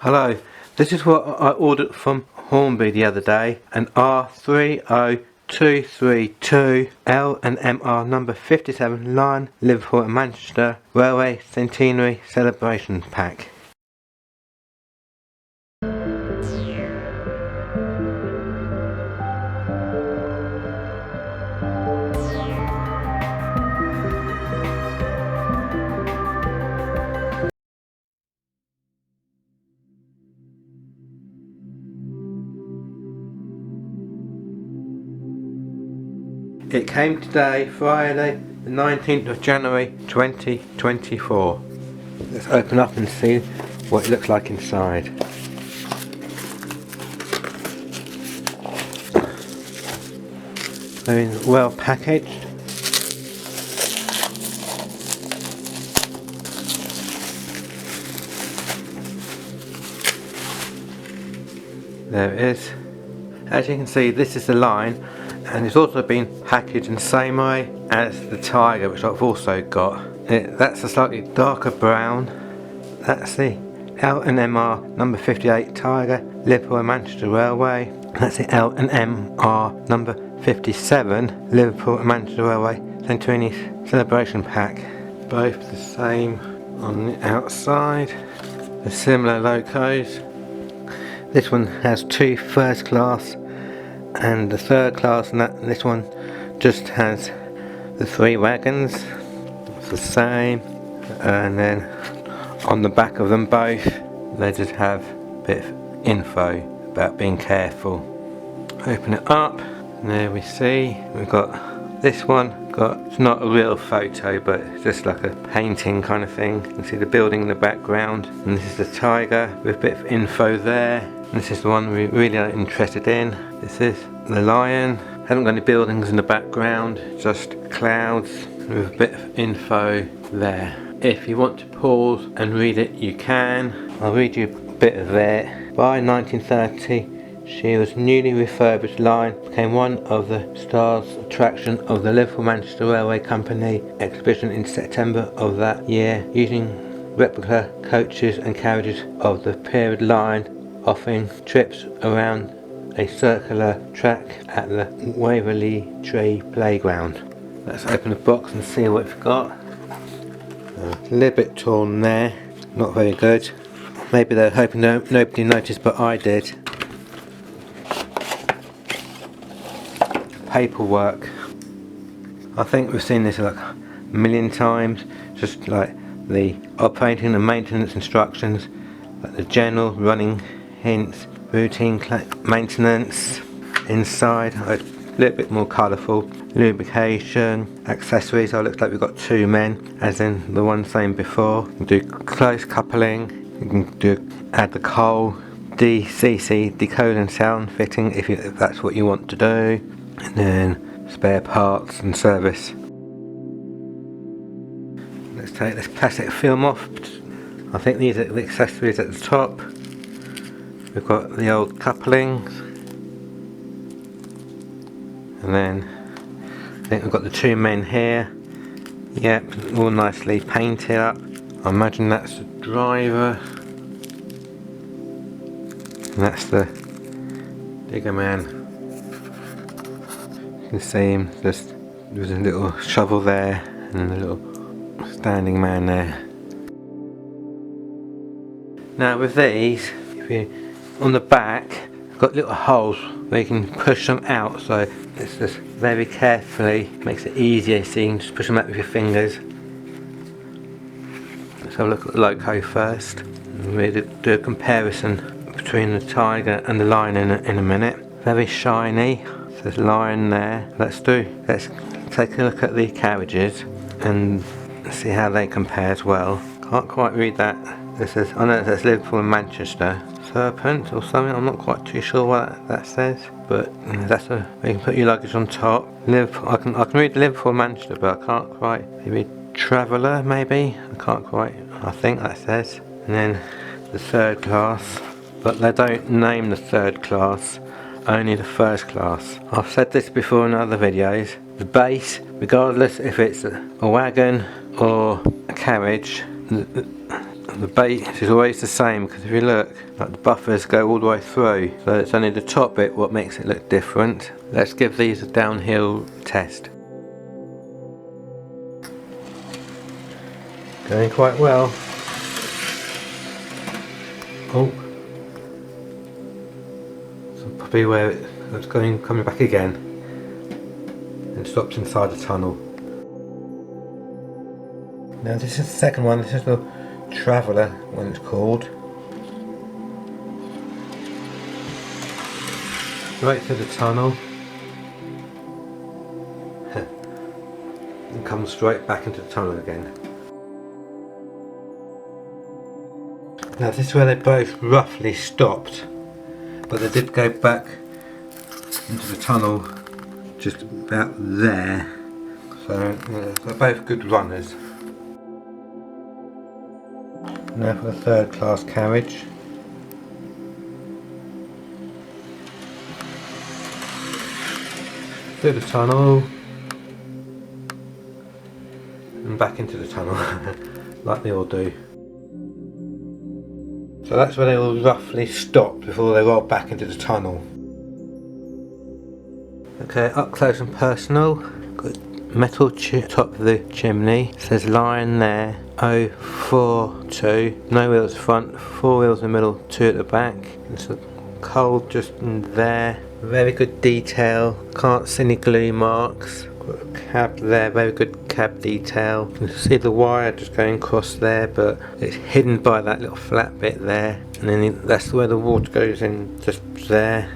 Hello, this is what I ordered from Hornby the other day, an R30232 L&MR number 57 line Liverpool and Manchester Railway Centenary Celebration Pack. It came today, Friday, the 19th of January 2024. Let's open up and see what it looks like inside. Very well packaged. There it is. As you can see, this is the line, and it's also been packaged in the same way as the Tiger, which I've also got. That's a slightly darker brown. That's the L&MR number 58 Tiger, Liverpool and Manchester Railway. That's the L&MR number 57, Liverpool and Manchester Railway Centenary Celebration Pack. Both the same on the outside. The similar locos. This one has two first class and the third class, and this one just has the three wagons. It's the same, and then on the back of them both they just have a bit of info about being careful. Open it up, and there we see we've got this one. It's not a real photo, but it's just like a painting kind of thing. You can see the building in the background, and this is the Tiger with a bit of info there. And this is the one we really are interested in. This is the Lion. Haven't got any buildings in the background, just clouds with a bit of info there. If you want to pause and read it, you can. I'll read you a bit of it. By 1930, she was newly refurbished line, became one of the stars attraction of the Liverpool Manchester Railway Company exhibition in September of that year, using replica coaches and carriages of the period line, offering trips around a circular track at the Waverley Tree Playground. Let's open the box and see what we've got. A little bit torn there, not very good. Maybe they're hoping nobody noticed, but I did. Paperwork. I think we've seen this like a million times, just like the operating and maintenance instructions, like the general running hints, routine maintenance. Inside a little bit more colourful, lubrication, accessories. Oh, it looks like we've got two men, as in the one same before. You can do close coupling, you can add the coal, DCC, decode and sound fitting if that's what you want to do, and then spare parts and service. Let's take this plastic film off. I think these are the accessories at the top. We've got the old couplings, and then I think we've got the two men here. Yep, all nicely painted up. I imagine that's the driver, and that's the digger man. You can see him, there's a little shovel there, and a little standing man there. Now with these, on the back, got little holes where you can push them out, so it's just very carefully, makes it easier so you can just push them out with your fingers. Let's have a look at the loco first. We'll do a comparison between the Tiger and the Lion in a minute. Very shiny, so there's a Lion there. Let's take a look at the carriages and see how they compare as well. Can't quite read that. I know it says Liverpool and Manchester. Serpent or something, I'm not quite too sure what that says, but that's where you can put your luggage on top. I can read Liverpool and Manchester, but I can't quite. Maybe Traveller, maybe? I can't quite. I think that says. And then the third class, but they don't name the third class, only the first class. I've said this before in other videos. The base, regardless if it's a wagon or a carriage, the the base is always the same, because if you look, like, the buffers go all the way through, so it's only the top bit what makes it look different. Let's give these a downhill test. Going quite well. Oh, so probably where it's coming back again and stops inside the tunnel. Now this is the second one. This is the Traveller, when it's called. Right through the tunnel and comes straight back into the tunnel again. Now this is where they both roughly stopped, but they did go back into the tunnel just about there, so they're both good runners. Now for the third class carriage. Through the tunnel and back into the tunnel like they all do. So that's where they all roughly stopped before they rolled back into the tunnel. Okay, up close and personal. Got metal top of the chimney. It says line there. 042. No wheels front, 4 wheels in the middle, 2 at the back. There's a coal just in there. Very good detail. Can't see any glue marks. Got a cab there, very good cab detail. You can see the wire just going across there, but it's hidden by that little flat bit there. And then that's where the water goes in, just there.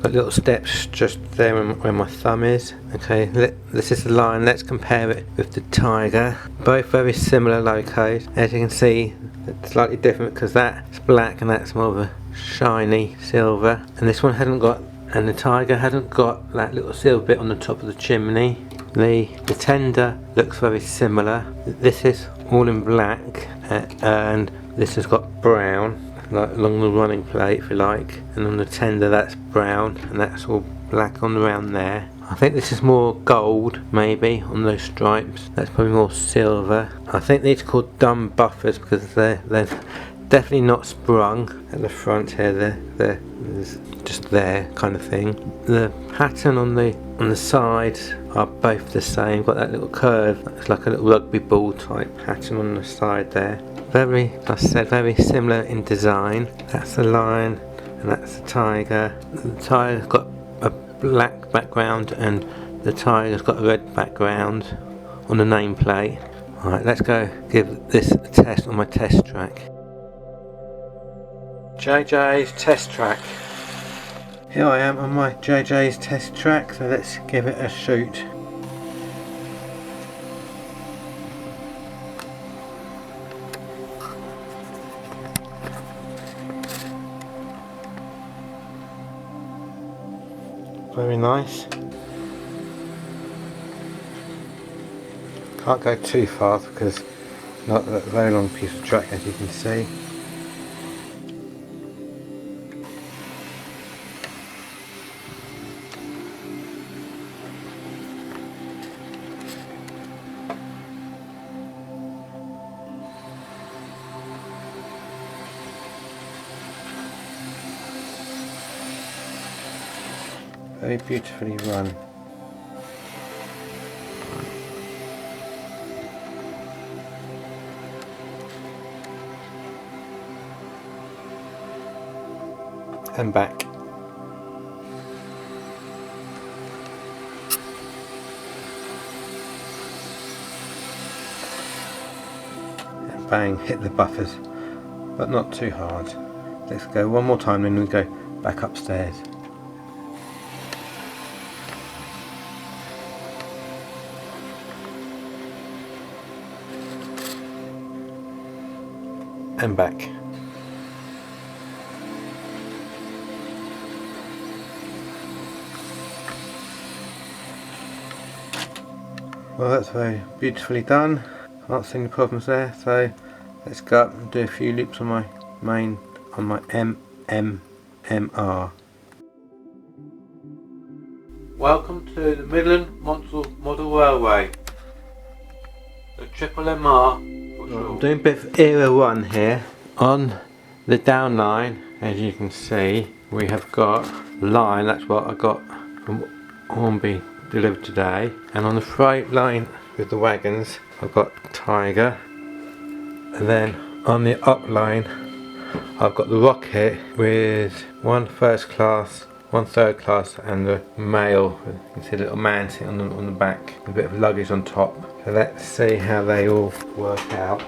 Got little steps just there where my thumb is. Okay, this is the line. Let's compare it with the Tiger. Both very similar locos. As you can see, it's slightly different because that's black and that's more of a shiny silver. And this one hasn't got, and the Tiger hasn't got that little silver bit on the top of the chimney. The tender looks very similar. This is all in black, and this has got brown. Like along the running plate, if you like, and on the tender that's brown and that's all black on around there. I think this is more gold maybe on those stripes. That's probably more silver. I think these are called dumb buffers because they're definitely not sprung at the front here. They're just there kind of thing. The pattern on the sides are both the same. Got that little curve. It's like a little rugby ball type pattern on the side there. Very, like I said, very similar in design. That's the Lion and that's the Tiger. The Tiger's got a black background and the Tiger's got a red background on the nameplate. Alright, let's go give this a test on my test track. JJ's test track. Here I am on my JJ's test track, so let's give it a shoot. Very nice. Can't go too fast because it's not a very long piece of track, as you can see. Very beautifully run. And back. And bang, hit the buffers, but not too hard. Let's go one more time, then we go back upstairs. And back. Well, that's very beautifully done. Can't see any problems there, so let's go up and do a few loops on my L&MR. Welcome to the Midland Model Railway. The L&MR I'm doing a bit of era 1 here. On the down line, as you can see, we have got line, that's what I got from Hornby delivered today. And on the freight line with the wagons, I've got Tiger. And then on the up line, I've got the Rocket with one first class, one third class, and the mail. You can see a little man sitting on the back, with a bit of luggage on top. So let's see how they all work out.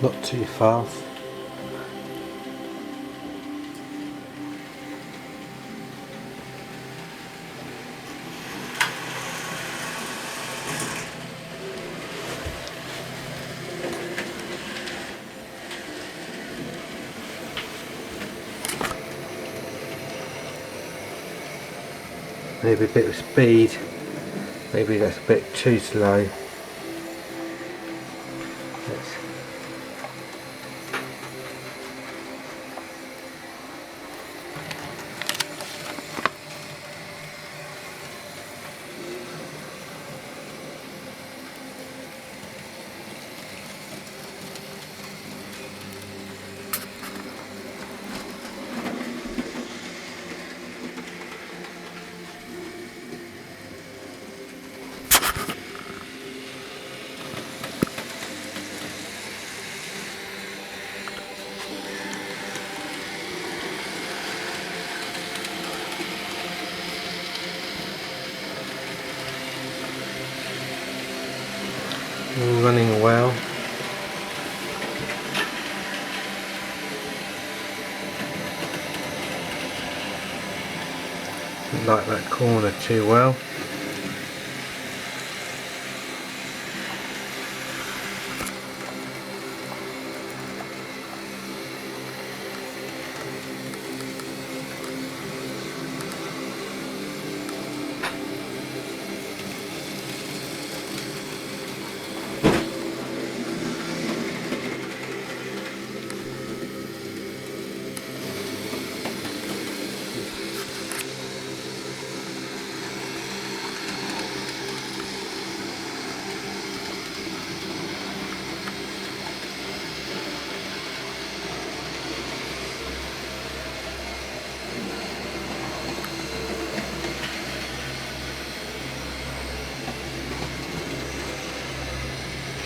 Not too fast. Maybe a bit of speed, maybe that's a bit too slow. Running well. Didn't like that corner too well.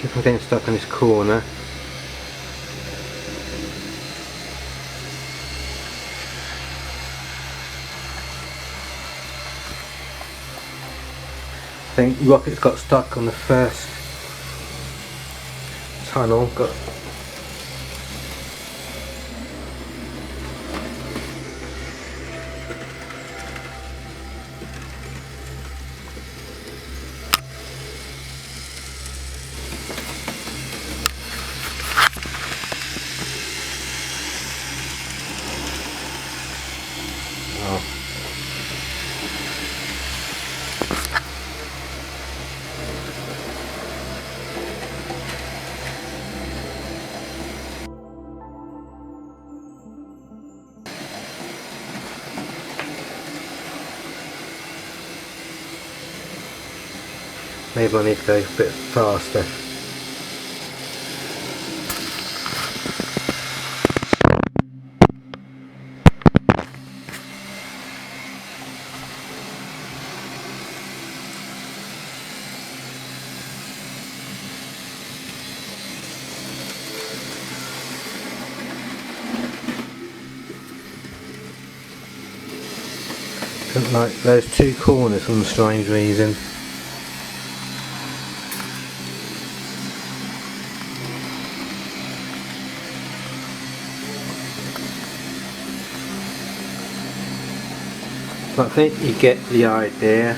Keep on getting stuck in this corner. I think Rocket's got stuck on the first tunnel. Maybe I need to go a bit faster. Don't like those two corners for some strange reason. But I think you get the idea.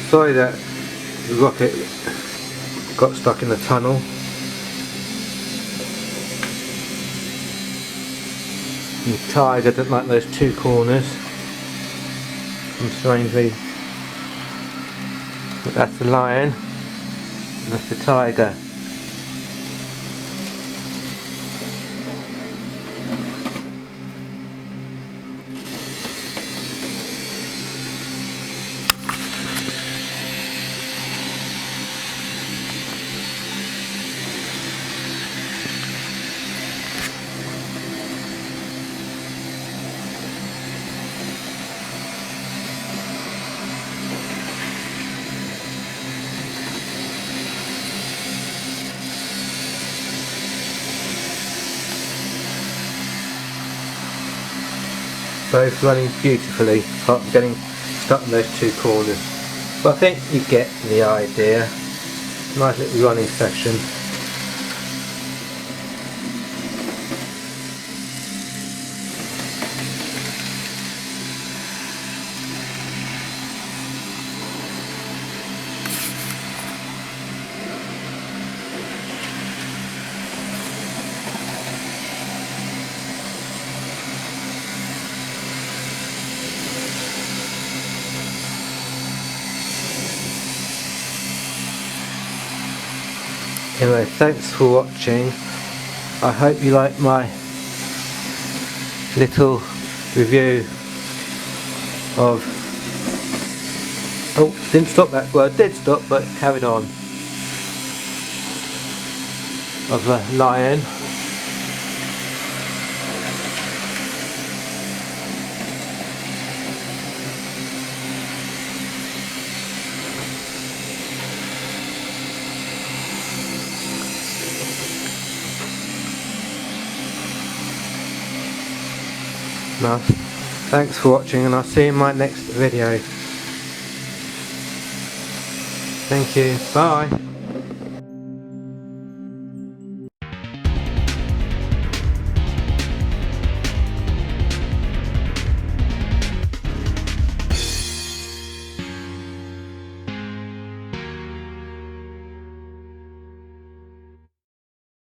Sorry that the Rocket got stuck in the tunnel. And Tiger didn't like those two corners. Some strange reason. But that's the Lion, and that's the Tiger. both running beautifully, apart from getting stuck in those two corners. But I think you get the idea. Nice little running section. Anyway, thanks for watching. I hope you like my little review of... Oh, didn't stop that. Well, it did stop, but carried on. Of the Lion. Nice. Thanks for watching, and I'll see you in my next video. Thank you. Bye.